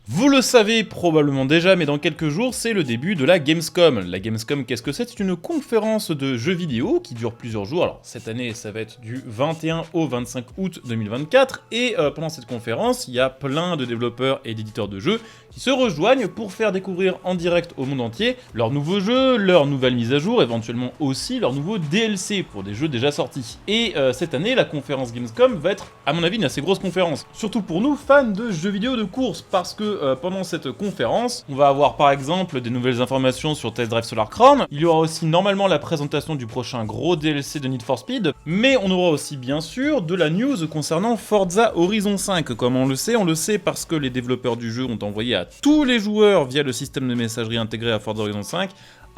Vous le savez probablement déjà, mais dans quelques jours, c'est le début de la Gamescom. La Gamescom, qu'est-ce que c'est? C'est une conférence de jeux vidéo qui dure plusieurs jours. Alors, cette année, ça va être du 21 au 25 août 2024. Et pendant cette conférence, il y a plein de développeurs et d'éditeurs de jeux qui se rejoignent pour faire découvrir en direct au monde entier leurs nouveaux jeux, leurs nouvelles mises à jour, éventuellement aussi leurs nouveaux DLC pour des jeux déjà sortis. Et cette année, la conférence Gamescom va être, à mon avis, une assez grosse conférence. Surtout pour nous, fans de jeux vidéo de course, parce que pendant cette conférence, on va avoir par exemple des nouvelles informations sur Test Drive Solar Crown, il y aura aussi normalement la présentation du prochain gros DLC de Need for Speed, mais on aura aussi bien sûr de la news concernant Forza Horizon 5. Comme on le sait parce que les développeurs du jeu ont envoyé à tous les joueurs via le système de messagerie intégré à Forza Horizon 5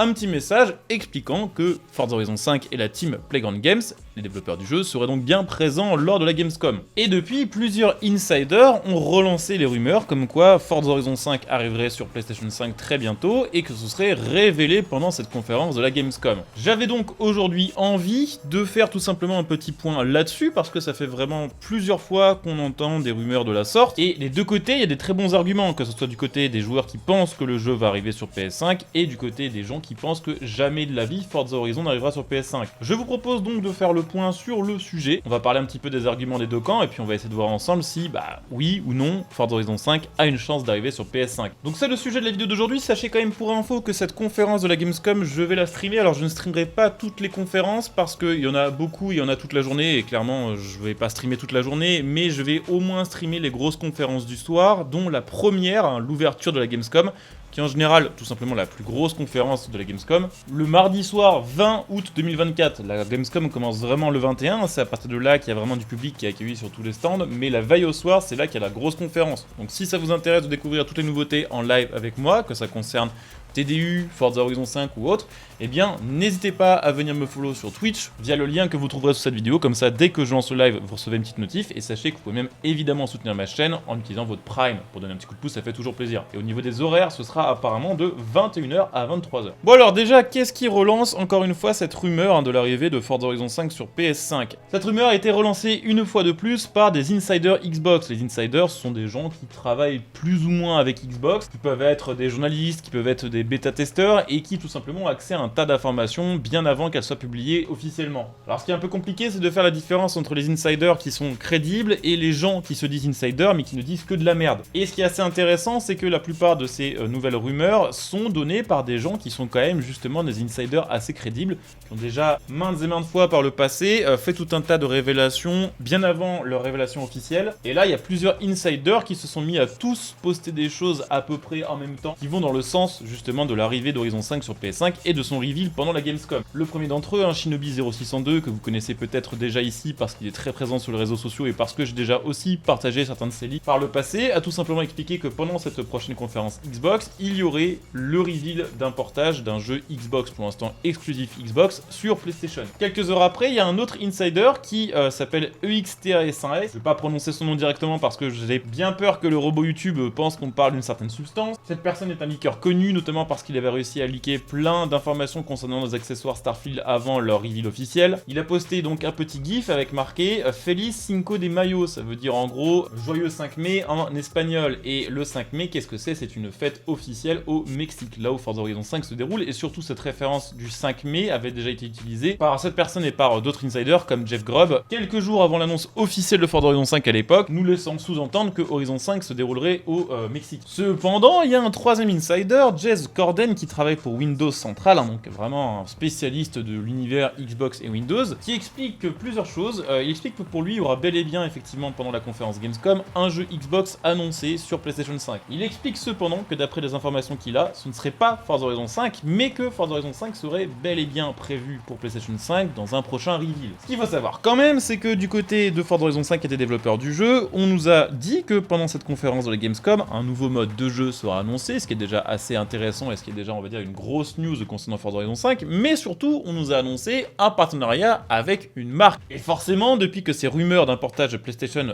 un petit message expliquant que Forza Horizon 5 et la team Playground Games, les développeurs du jeu, seraient donc bien présents lors de la Gamescom. Et depuis, plusieurs insiders ont relancé les rumeurs comme quoi Forza Horizon 5 arriverait sur PlayStation 5 très bientôt et que ce serait révélé pendant cette conférence de la Gamescom. J'avais donc aujourd'hui envie de faire tout simplement un petit point là-dessus parce que ça fait vraiment plusieurs fois qu'on entend des rumeurs de la sorte et des deux côtés, il y a des très bons arguments, que ce soit du côté des joueurs qui pensent que le jeu va arriver sur PS5 et du côté des gens qui pensent que jamais de la vie Forza Horizon n'arrivera sur PS5. Je vous propose donc de faire le point sur le sujet. On va parler un petit peu des arguments des deux camps et puis on va essayer de voir ensemble si, oui ou non, Forza Horizon 5 a une chance d'arriver sur PS5. Donc c'est le sujet de la vidéo d'aujourd'hui. Sachez quand même pour info que cette conférence de la Gamescom, je vais la streamer. Alors je ne streamerai pas toutes les conférences parce qu'il y en a beaucoup, il y en a toute la journée et clairement je vais pas streamer toute la journée, mais je vais au moins streamer les grosses conférences du soir, dont la première, l'ouverture de la Gamescom, qui est en général tout simplement la plus grosse conférence de la Gamescom. Le mardi soir 20 août 2024, la Gamescom commence vraiment le 21, c'est à partir de là qu'il y a vraiment du public qui est accueilli sur tous les stands, mais la veille au soir, c'est là qu'il y a la grosse conférence. Donc si ça vous intéresse de découvrir toutes les nouveautés en live avec moi, que ça concerne TDU, Forza Horizon 5 ou autre, eh bien n'hésitez pas à venir me follow sur Twitch via le lien que vous trouverez sous cette vidéo, comme ça dès que je lance le live vous recevez une petite notif et sachez que vous pouvez même évidemment soutenir ma chaîne en utilisant votre Prime pour donner un petit coup de pouce, ça fait toujours plaisir. Et au niveau des horaires, ce sera apparemment de 21h à 23h. Bon alors déjà, qu'est-ce qui relance encore une fois cette rumeur de l'arrivée de Forza Horizon 5 sur PS5? Cette rumeur a été relancée une fois de plus par des insiders Xbox. Les insiders sont des gens qui travaillent plus ou moins avec Xbox, qui peuvent être des journalistes, qui peuvent être des bêta-testeurs et qui tout simplement ont accès à un tas d'informations bien avant qu'elles soient publiées officiellement. Alors ce qui est un peu compliqué, c'est de faire la différence entre les insiders qui sont crédibles et les gens qui se disent insiders mais qui ne disent que de la merde. Et ce qui est assez intéressant, c'est que la plupart de ces nouvelles rumeurs sont données par des gens qui sont quand même justement des insiders assez crédibles, qui ont déjà maintes et maintes fois par le passé fait tout un tas de révélations bien avant leur révélation officielle. Et là, il y a plusieurs insiders qui se sont mis à tous poster des choses à peu près en même temps, qui vont dans le sens justement de l'arrivée d'Horizon 5 sur PS5 et de son reveal pendant la Gamescom. Le premier d'entre eux, Shinobi0602, que vous connaissez peut-être déjà ici parce qu'il est très présent sur les réseaux sociaux et parce que j'ai déjà aussi partagé certains de ses leaks par le passé, a tout simplement expliqué que pendant cette prochaine conférence Xbox, il y aurait le reveal d'un portage d'un jeu Xbox, pour l'instant exclusif Xbox, sur PlayStation. Quelques heures après, il y a un autre insider qui s'appelle EXTAS1S. Je vais pas prononcer son nom directement parce que j'ai bien peur que le robot YouTube pense qu'on parle d'une certaine substance. Cette personne est un leaker connu, notamment parce qu'il avait réussi à leaker plein d'informations concernant nos accessoires Starfield avant leur reveal officiel. Il a posté donc un petit gif avec marqué Feliz Cinco de Mayo, ça veut dire en gros joyeux 5 mai en espagnol. Et le 5 mai, qu'est-ce que c'est? C'est une fête officielle au Mexique, là où Forza Horizon 5 se déroule, et surtout cette référence du 5 mai avait déjà été utilisée par cette personne et par d'autres insiders comme Jeff Grubb quelques jours avant l'annonce officielle de Forza Horizon 5 à l'époque, nous laissant sous-entendre que Horizon 5 se déroulerait au Mexique. Cependant, il y a un troisième insider, Jez Corden, qui travaille pour Windows Central, donc vraiment un spécialiste de l'univers Xbox et Windows, qui explique plusieurs choses. Il explique que pour lui, il y aura bel et bien, effectivement, pendant la conférence Gamescom, un jeu Xbox annoncé sur PlayStation 5. Il explique cependant que d'après les informations qu'il a, ce ne serait pas Forza Horizon 5, mais que Forza Horizon 5 serait bel et bien prévu pour PlayStation 5 dans un prochain reveal. Ce qu'il faut savoir quand même, c'est que du côté de Forza Horizon 5 et des développeurs du jeu, on nous a dit que pendant cette conférence de la Gamescom, un nouveau mode de jeu sera annoncé, ce qui est déjà assez intéressant intéressant et ce qui est déjà, on va dire, une grosse news concernant Forza Horizon 5, mais surtout, on nous a annoncé un partenariat avec une marque. Et forcément, depuis que ces rumeurs d'un portage PlayStation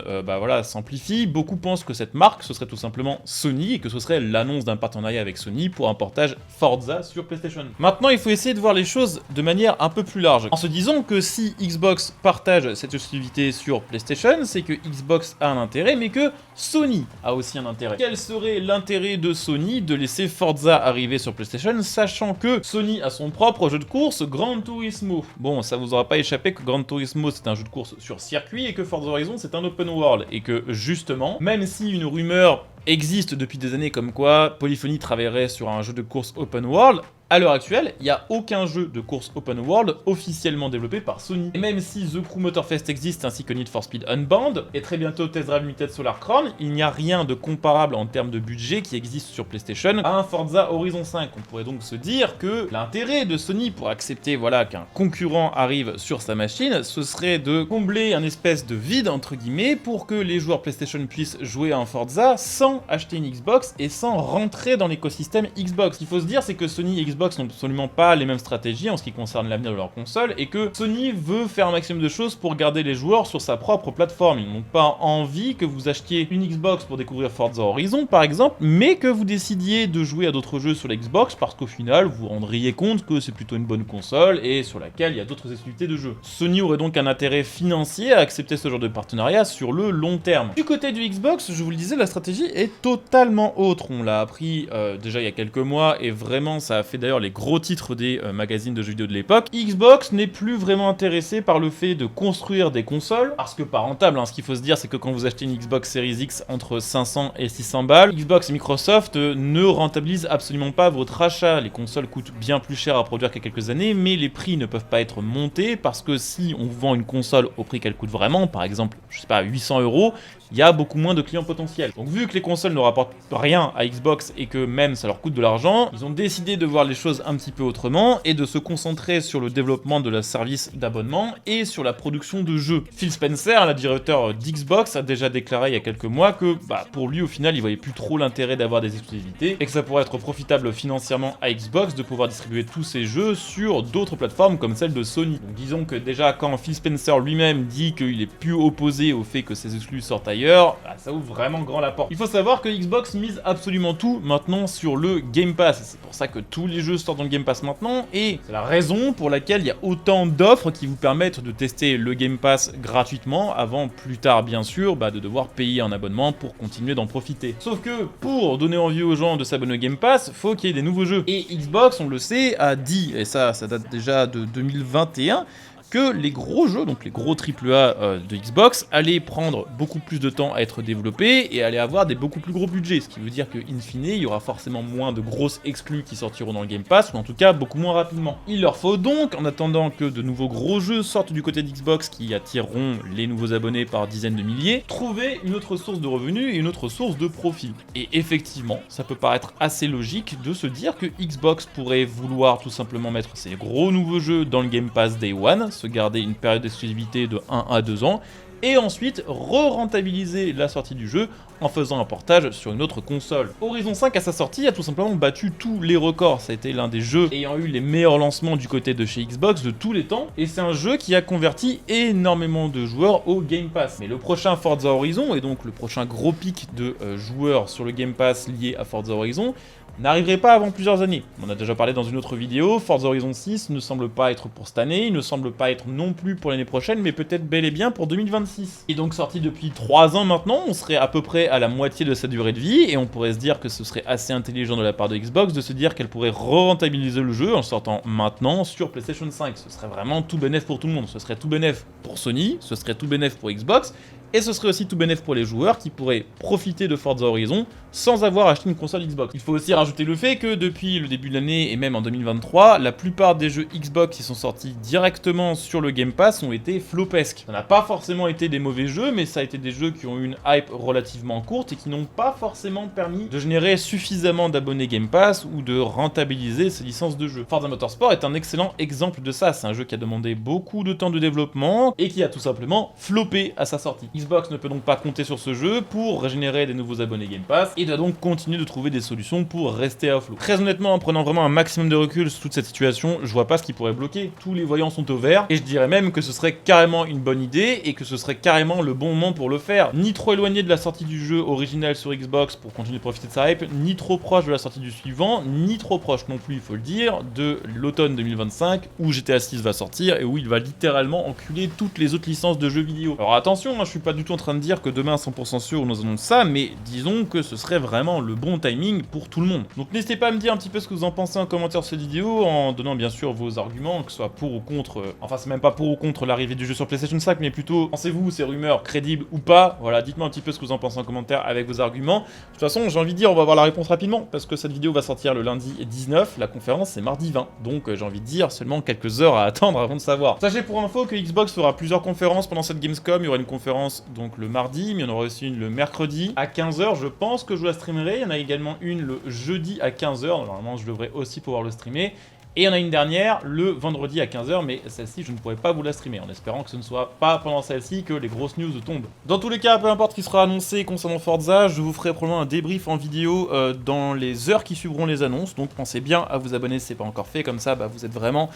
s'amplifient, beaucoup pensent que cette marque, ce serait tout simplement Sony, et que ce serait l'annonce d'un partenariat avec Sony pour un portage Forza sur PlayStation. Maintenant, il faut essayer de voir les choses de manière un peu plus large, en se disant que si Xbox partage cette exclusivité sur PlayStation, c'est que Xbox a un intérêt, mais que Sony a aussi un intérêt. Quel serait l'intérêt de Sony de laisser Forza arriver sur PlayStation, sachant que Sony a son propre jeu de course, Gran Turismo. Bon, ça vous aura pas échappé que Gran Turismo c'est un jeu de course sur circuit et que Forza Horizon c'est un open world, et que justement, même si une rumeur existe depuis des années comme quoi Polyphony travaillerait sur un jeu de course open world, à l'heure actuelle, il n'y a aucun jeu de course open world officiellement développé par Sony. Et même si The Crew Motorfest existe ainsi que Need for Speed Unbound, et très bientôt Test Drive Limited Solar Crown, il n'y a rien de comparable en termes de budget qui existe sur PlayStation à un Forza Horizon 5. On pourrait donc se dire que l'intérêt de Sony pour accepter qu'un concurrent arrive sur sa machine, ce serait de combler un espèce de vide entre guillemets pour que les joueurs PlayStation puissent jouer à un Forza sans acheter une Xbox et sans rentrer dans l'écosystème Xbox. Ce qu'il faut se dire, c'est que Sony et Xbox n'ont absolument pas les mêmes stratégies en ce qui concerne l'avenir de leur console, et que Sony veut faire un maximum de choses pour garder les joueurs sur sa propre plateforme. Ils n'ont pas envie que vous achetiez une Xbox pour découvrir Forza Horizon par exemple, mais que vous décidiez de jouer à d'autres jeux sur la Xbox parce qu'au final vous vous rendriez compte que c'est plutôt une bonne console et sur laquelle il y a d'autres exclusivités de jeux. Sony aurait donc un intérêt financier à accepter ce genre de partenariat sur le long terme. Du côté du Xbox, je vous le disais, la stratégie est totalement autre. On l'a appris déjà il y a quelques mois, et vraiment ça a fait d'ailleurs les gros titres des magazines de jeux vidéo de l'époque. Xbox n'est plus vraiment intéressé par le fait de construire des consoles, parce que pas rentable, ce qu'il faut se dire, c'est que quand vous achetez une Xbox Series X entre 500 et 600 balles, Xbox et Microsoft ne rentabilisent absolument pas votre achat. Les consoles coûtent bien plus cher à produire qu'il y a quelques années, mais les prix ne peuvent pas être montés, parce que si on vend une console au prix qu'elle coûte vraiment, par exemple, je sais pas, 800 €, il y a beaucoup moins de clients potentiels. Donc vu que les consoles ne rapportent rien à Xbox et que même ça leur coûte de l'argent, ils ont décidé de voir les choses un petit peu autrement et de se concentrer sur le développement de leur service d'abonnement et sur la production de jeux. Phil Spencer, le directeur d'Xbox, a déjà déclaré il y a quelques mois que pour lui au final il voyait plus trop l'intérêt d'avoir des exclusivités et que ça pourrait être profitable financièrement à Xbox de pouvoir distribuer tous ses jeux sur d'autres plateformes comme celle de Sony. Donc disons que déjà quand Phil Spencer lui-même dit qu'il est plus opposé au fait que ses exclus sortent ailleurs, ça ouvre vraiment grand la porte. Il faut savoir que Xbox mise absolument tout maintenant sur le Game Pass. C'est pour ça que tous les jeux sortent dans le Game Pass maintenant, et c'est la raison pour laquelle il y a autant d'offres qui vous permettent de tester le Game Pass gratuitement avant plus tard bien sûr de devoir payer un abonnement pour continuer d'en profiter. Sauf que pour donner envie aux gens de s'abonner au Game Pass, faut qu'il y ait des nouveaux jeux. Et Xbox, on le sait, a dit, et ça date déjà de 2021, que les gros jeux, donc les gros AAA de Xbox, allaient prendre beaucoup plus de temps à être développés et allaient avoir des beaucoup plus gros budgets, ce qui veut dire que in fine, il y aura forcément moins de grosses exclus qui sortiront dans le Game Pass, ou en tout cas beaucoup moins rapidement. Il leur faut donc, en attendant que de nouveaux gros jeux sortent du côté d'Xbox qui attireront les nouveaux abonnés par dizaines de milliers, trouver une autre source de revenus et une autre source de profit. Et effectivement, ça peut paraître assez logique de se dire que Xbox pourrait vouloir tout simplement mettre ses gros nouveaux jeux dans le Game Pass Day One, se garder une période d'exclusivité de 1 à 2 ans, et ensuite re-rentabiliser la sortie du jeu en faisant un portage sur une autre console. Horizon 5 à sa sortie a tout simplement battu tous les records, ça a été l'un des jeux ayant eu les meilleurs lancements du côté de chez Xbox de tous les temps, et c'est un jeu qui a converti énormément de joueurs au Game Pass. Mais le prochain Forza Horizon, et donc le prochain gros pic de joueurs sur le Game Pass lié à Forza Horizon, n'arriverait pas avant plusieurs années. On a déjà parlé dans une autre vidéo, Forza Horizon 6 ne semble pas être pour cette année, il ne semble pas être non plus pour l'année prochaine, mais peut-être bel et bien pour 2026. Il est donc sorti depuis 3 ans maintenant, on serait à peu près à la moitié de sa durée de vie, et on pourrait se dire que ce serait assez intelligent de la part de Xbox de se dire qu'elle pourrait re-rentabiliser le jeu en sortant maintenant sur PlayStation 5. Ce serait vraiment tout bénef pour tout le monde, ce serait tout bénef pour Sony, ce serait tout bénef pour Xbox, et ce serait aussi tout bénef pour les joueurs qui pourraient profiter de Forza Horizon sans avoir acheté une console Xbox. Il faut aussi rajouter le fait que depuis le début de l'année et même en 2023, la plupart des jeux Xbox qui sont sortis directement sur le Game Pass ont été flopesques. Ça n'a pas forcément été des mauvais jeux, mais ça a été des jeux qui ont eu une hype relativement courte et qui n'ont pas forcément permis de générer suffisamment d'abonnés Game Pass ou de rentabiliser ces licences de jeux. Forza Motorsport est un excellent exemple de ça. C'est un jeu qui a demandé beaucoup de temps de développement et qui a tout simplement floppé à sa sortie. Xbox ne peut donc pas compter sur ce jeu pour régénérer des nouveaux abonnés Game Pass et doit donc continuer de trouver des solutions pour rester à flot. Très honnêtement, en prenant vraiment un maximum de recul sur toute cette situation, je vois pas ce qui pourrait bloquer. Tous les voyants sont au vert et je dirais même que ce serait carrément une bonne idée et que ce serait carrément le bon moment pour le faire. Ni trop éloigné de la sortie du jeu original sur Xbox pour continuer de profiter de sa hype, ni trop proche de la sortie du suivant, ni trop proche non plus, il faut le dire, de l'automne 2025 où GTA 6 va sortir et où il va littéralement enculer toutes les autres licences de jeux vidéo. Alors attention, je suis pas du tout en train de dire que demain 100% sûr on nous annonce ça, mais disons que ce serait vraiment le bon timing pour tout le monde. Donc n'hésitez pas à me dire un petit peu ce que vous en pensez en commentaire de cette vidéo, en donnant bien sûr vos arguments, que ce soit pour ou contre, enfin c'est même pas pour ou contre l'arrivée du jeu sur PlayStation 5, mais plutôt, pensez-vous ces rumeurs crédibles ou pas? Voilà, dites-moi un petit peu ce que vous en pensez en commentaire avec vos arguments. De toute façon, j'ai envie de dire, on va avoir la réponse rapidement, parce que cette vidéo va sortir le lundi 19, la conférence c'est mardi 20, donc j'ai envie de dire seulement quelques heures à attendre avant de savoir. Sachez pour info que Xbox fera plusieurs conférences pendant cette Gamescom, il y aura une conférence donc le mardi, mais il y en aura aussi une le mercredi à 15h, je pense que je la streamerai, il y en a également une le jeudi à 15h, normalement je devrais aussi pouvoir le streamer. Et il y en a une dernière le vendredi à 15h, mais celle-ci je ne pourrai pas vous la streamer, en espérant que ce ne soit pas pendant celle-ci que les grosses news tombent. Dans tous les cas, peu importe ce qui sera annoncé concernant Forza, je vous ferai probablement un débrief en vidéo dans les heures qui suivront les annonces, donc pensez bien à vous abonner si ce n'est pas encore fait, comme ça vous êtes vraiment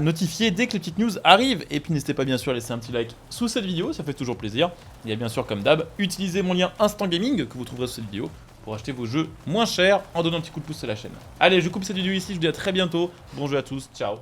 notifié dès que les petites news arrivent. Et puis n'hésitez pas bien sûr à laisser un petit like sous cette vidéo, ça fait toujours plaisir. Et bien sûr comme d'hab, utilisez mon lien Instant Gaming que vous trouverez sous cette vidéo pour acheter vos jeux moins chers en donnant un petit coup de pouce à la chaîne. Allez, je coupe cette vidéo ici, je vous dis à très bientôt. Bon jeu à tous, ciao.